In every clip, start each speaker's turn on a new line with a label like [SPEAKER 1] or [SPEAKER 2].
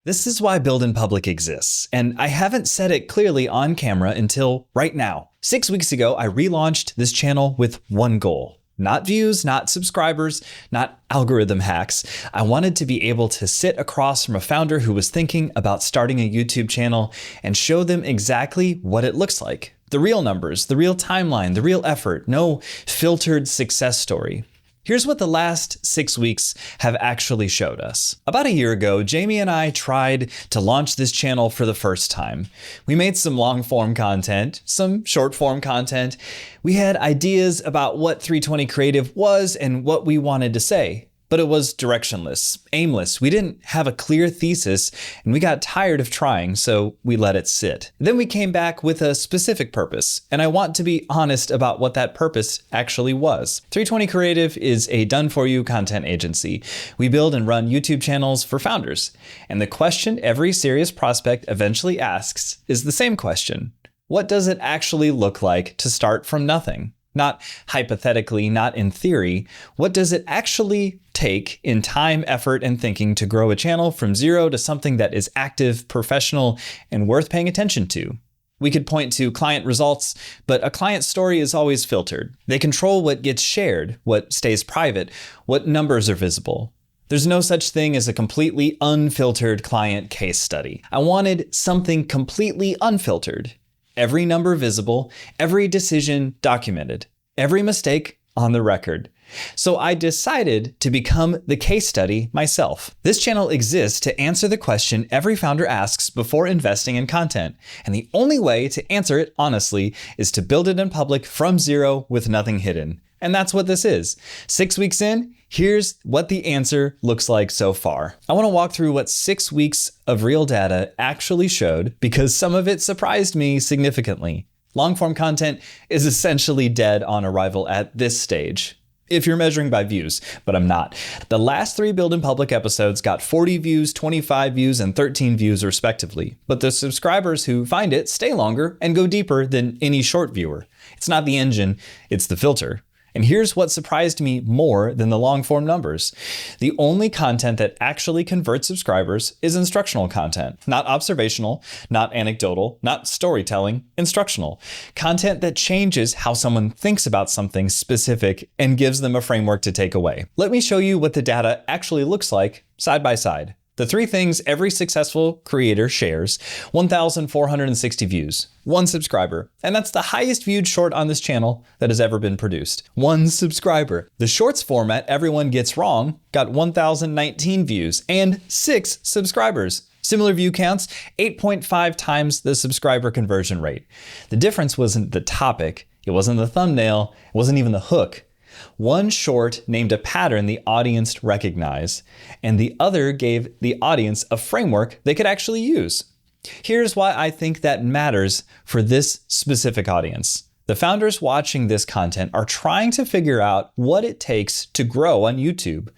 [SPEAKER 1] This is why Build in Public exists, and I haven't said it clearly on camera until right now. 6 weeks ago, I relaunched this channel with one goal. Not views, not subscribers, not algorithm hacks. I wanted to be able to sit across from a founder who was thinking about starting a YouTube channel and show them exactly what it looks like. The real numbers, the real timeline, the real effort, no filtered success story. Here's what the last 6 weeks have actually showed us. About a year ago, Jamie and I tried to launch this channel for the first time. We made some long form content, some short form content. We had ideas about what 320 Creative was and what we wanted to say. But it was directionless, aimless. We didn't have a clear thesis and we got tired of trying, so we let it sit. Then we came back with a specific purpose, and I want to be honest about what that purpose actually was. 320 Creative is a done-for-you content agency. We build and run YouTube channels for founders. And the question every serious prospect eventually asks is the same question. What does it actually look like to start from nothing? Not hypothetically, not in theory. What does it actually take in time, effort, and thinking to grow a channel from zero to something that is active, professional, and worth paying attention to? We could point to client results, but a client story is always filtered. They control what gets shared, what stays private, what numbers are visible. There's no such thing as a completely unfiltered client case study. I wanted something completely unfiltered. Every number visible, every decision documented, every mistake on the record. So I decided to become the case study myself. This channel exists to answer the question every founder asks before investing in content. And the only way to answer it honestly is to build it in public from zero with nothing hidden. And that's what this is. 6 weeks in, here's what the answer looks like so far. I want to walk through what 6 weeks of real data actually showed because some of it surprised me significantly. Long-form content is essentially dead on arrival at this stage, if you're measuring by views, but I'm not. The last 3 Build in Public episodes got 40 views, 25 views, and 13 views respectively. But the subscribers who find it stay longer and go deeper than any short viewer. It's not the engine, it's the filter. And here's what surprised me more than the long form numbers. The only content that actually converts subscribers is instructional content, not observational, not anecdotal, not storytelling, instructional. Content that changes how someone thinks about something specific and gives them a framework to take away. Let me show you what the data actually looks like side by side. The 3 things every successful creator shares: 1,460 views, 1 subscriber, and that's the highest viewed short on this channel that has ever been produced. 1 subscriber. The shorts format everyone gets wrong got 1,019 views and 6 subscribers. Similar view counts, 8.5 times the subscriber conversion rate. The difference wasn't the topic, it wasn't the thumbnail, it wasn't even the hook. One short named a pattern the audience recognized, and the other gave the audience a framework they could actually use. Here's why I think that matters for this specific audience. The founders watching this content are trying to figure out what it takes to grow on YouTube.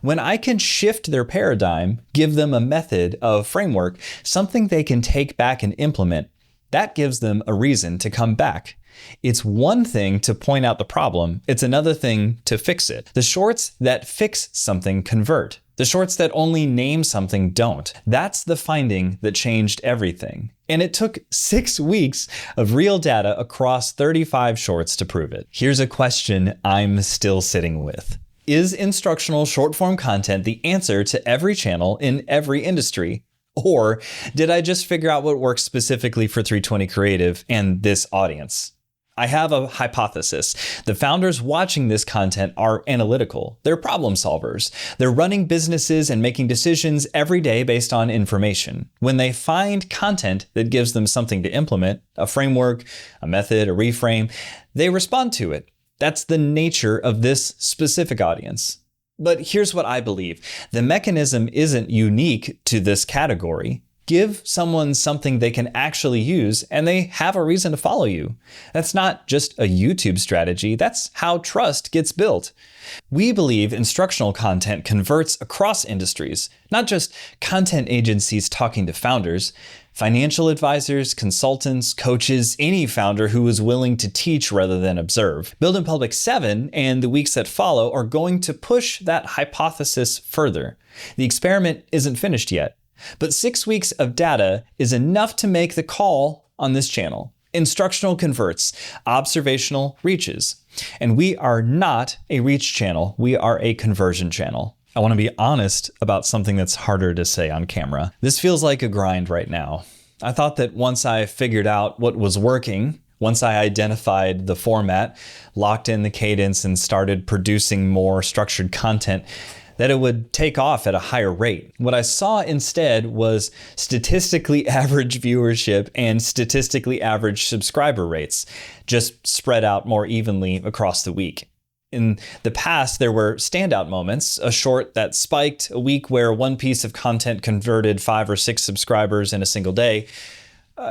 [SPEAKER 1] When I can shift their paradigm, give them a method, a framework, something they can take back and implement, that gives them a reason to come back. It's one thing to point out the problem, it's another thing to fix it. The shorts that fix something convert. The shorts that only name something don't. That's the finding that changed everything. And it took 6 weeks of real data across 35 shorts to prove it. Here's a question I'm still sitting with. Is instructional short-form content the answer to every channel in every industry? Or did I just figure out what works specifically for 320 Creative and this audience? I have a hypothesis. The founders watching this content are analytical. They're problem solvers. They're running businesses and making decisions every day based on information. When they find content that gives them something to implement, a framework, a method, a reframe, they respond to it. That's the nature of this specific audience. But here's what I believe. The mechanism isn't unique to this category. Give someone something they can actually use and they have a reason to follow you. That's not just a YouTube strategy, that's how trust gets built. We believe instructional content converts across industries, not just content agencies talking to founders. Financial advisors, consultants, coaches, any founder who is willing to teach rather than observe. Build in Public 7 and the weeks that follow are going to push that hypothesis further. The experiment isn't finished yet. But 6 weeks of data is enough to make the call on this channel. Instructional converts, observational reaches. And we are not a reach channel, we are a conversion channel. I want to be honest about something that's harder to say on camera. This feels like a grind right now. I thought that once I figured out what was working, once I identified the format, locked in the cadence, and started producing more structured content, that it would take off at a higher rate. What I saw instead was statistically average viewership and statistically average subscriber rates, just spread out more evenly across the week. In the past, there were standout moments, a short that spiked, a week where one piece of content converted 5 or 6 subscribers in a single day,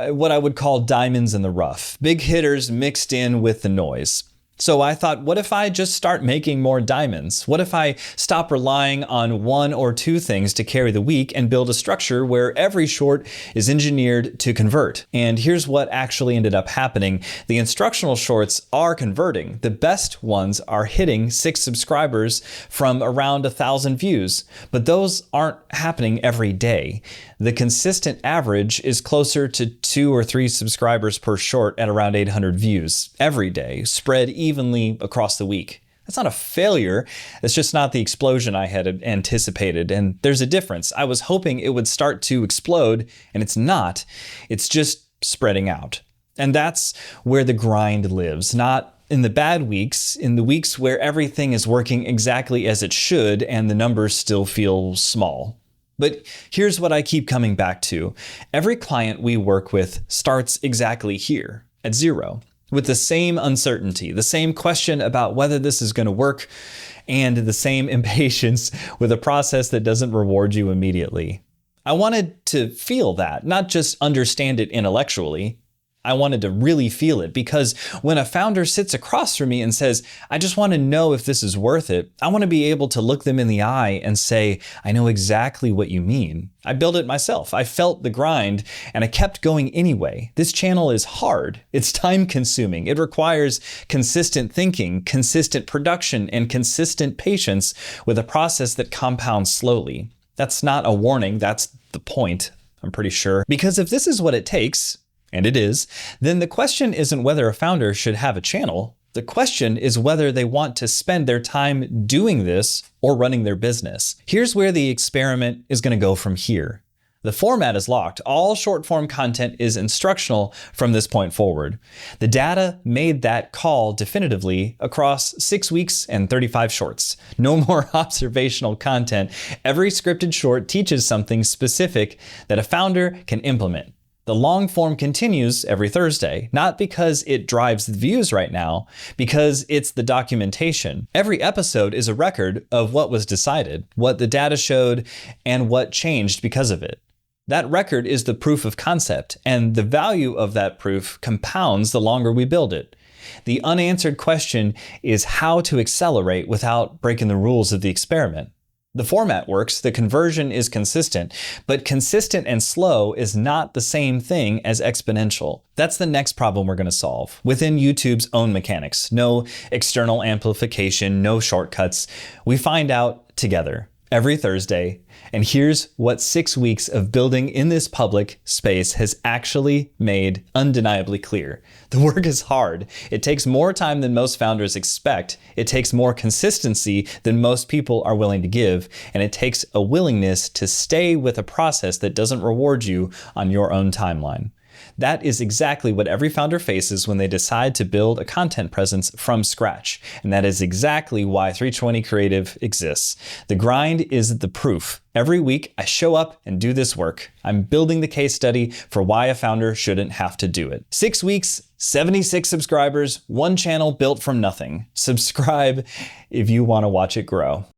[SPEAKER 1] what I would call diamonds in the rough, big hitters mixed in with the noise. So I thought, what if I just start making more diamonds? What if I stop relying on 1 or 2 things to carry the week and build a structure where every short is engineered to convert? And here's what actually ended up happening. The instructional shorts are converting. The best ones are hitting 6 subscribers from around 1,000 views, but those aren't happening every day. The consistent average is closer to 2 or 3 subscribers per short at around 800 views every day, spread evenly across the week. That's not a failure. It's just not the explosion I had anticipated. And there's a difference. I was hoping it would start to explode, and it's not. It's just spreading out. And that's where the grind lives, not in the bad weeks, in the weeks where everything is working exactly as it should and the numbers still feel small. But here's what I keep coming back to. Every client we work with starts exactly here, at 0, with the same uncertainty, the same question about whether this is going to work, and the same impatience with a process that doesn't reward you immediately. I wanted to feel that, not just understand it intellectually. I wanted to really feel it, because when a founder sits across from me and says, I just want to know if this is worth it, I want to be able to look them in the eye and say, I know exactly what you mean. I built it myself. I felt the grind and I kept going anyway. This channel is hard. It's time consuming. It requires consistent thinking, consistent production, and consistent patience with a process that compounds slowly. That's not a warning. That's the point, I'm pretty sure. Because if this is what it takes, and it is, then the question isn't whether a founder should have a channel. The question is whether they want to spend their time doing this or running their business. Here's where the experiment is going to go from here. The format is locked. All short form content is instructional from this point forward. The data made that call definitively across 6 weeks and 35 shorts. No more observational content. Every scripted short teaches something specific that a founder can implement. The long form continues every Thursday, not because it drives the views right now, because it's the documentation. Every episode is a record of what was decided, what the data showed, and what changed because of it. That record is the proof of concept, and the value of that proof compounds the longer we build it. The unanswered question is how to accelerate without breaking the rules of the experiment. The format works, the conversion is consistent, but consistent and slow is not the same thing as exponential. That's the next problem we're going to solve within YouTube's own mechanics. No external amplification, no shortcuts. We find out together every Thursday. And here's what 6 weeks of building in this public space has actually made undeniably clear. The work is hard. It takes more time than most founders expect. It takes more consistency than most people are willing to give. And it takes a willingness to stay with a process that doesn't reward you on your own timeline. That is exactly what every founder faces when they decide to build a content presence from scratch. And that is exactly why 320 Creative exists. The grind is the proof. Every week I show up and do this work. I'm building the case study for why a founder shouldn't have to do it. 6 weeks, 76 subscribers, one channel built from nothing. Subscribe if you want to watch it grow.